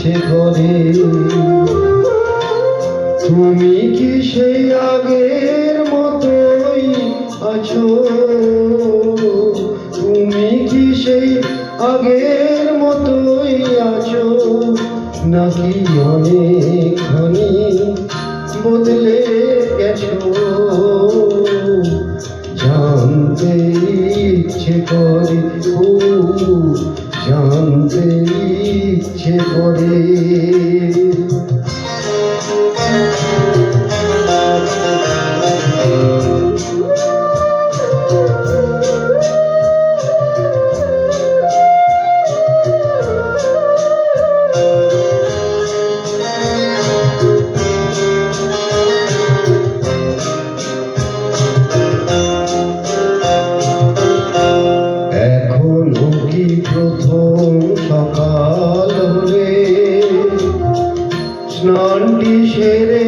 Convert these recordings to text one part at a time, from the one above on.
ইচ্ছে করে। তুমি কি সেই আগের মতোই আছো? তুমি কি সেই আগের মতোই আছো, নাকি অনেকখানি বদলে গেছো? জানতে ইচ্ছে করে, জানতে ইচ্ছে করে। এখনো কি প্রথম সকাল হলে স্নানটি সেরে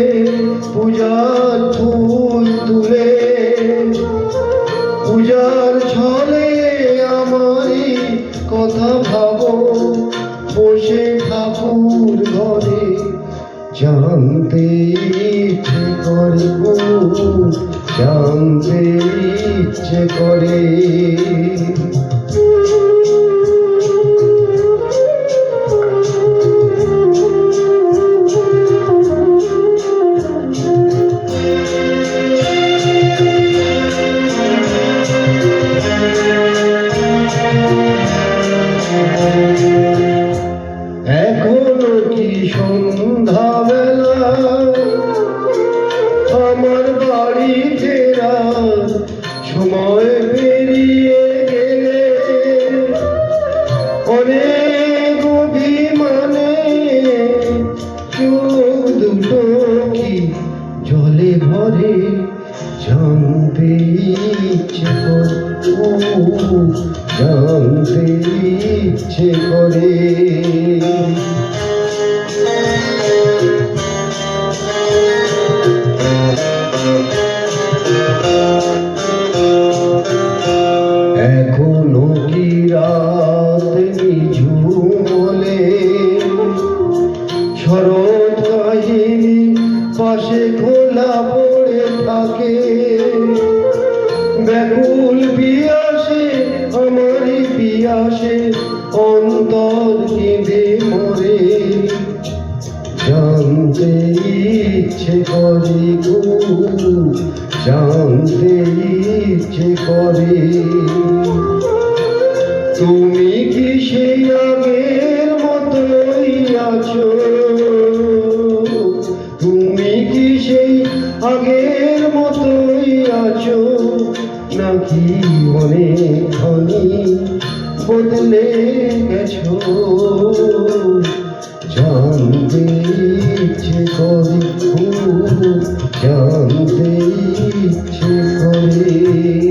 পূজার ফুল তুলে, পূজার ছলে আমারই কথা ভাবো বসে ঠাকুর ঘরে? জানতে ইচ্ছে করে, জানতে ইচ্ছে করে। এখনো কি সন্ধ্যাবেলা আমার বাড়ি ফেরা সময় পেরিয়ে গেলে? অনেক অভিমানে চোখ দুটো কি জলে ভরে? জানতে ইচ্ছে করে, জানতে ইচ্ছে করে। এখনো কি রাত নিঝুমলে শরৎ কাহিনী পাশে খোলা পড়ে থাকে? ব্যাকুল পিয়াসে আমারই পিয়াসে অন্তর কেঁদে মরে। জানতে ইচ্ছে করে, জানতে ইচ্ছে করে। তুমি কি সেই আগের মতোই আছো? তুমি কি সেই আগের মতোই আছো, নাকি অনেকখানি বদলে গেছো? জানতে ইচ্ছে করে, জানতে ইচ্ছে করে।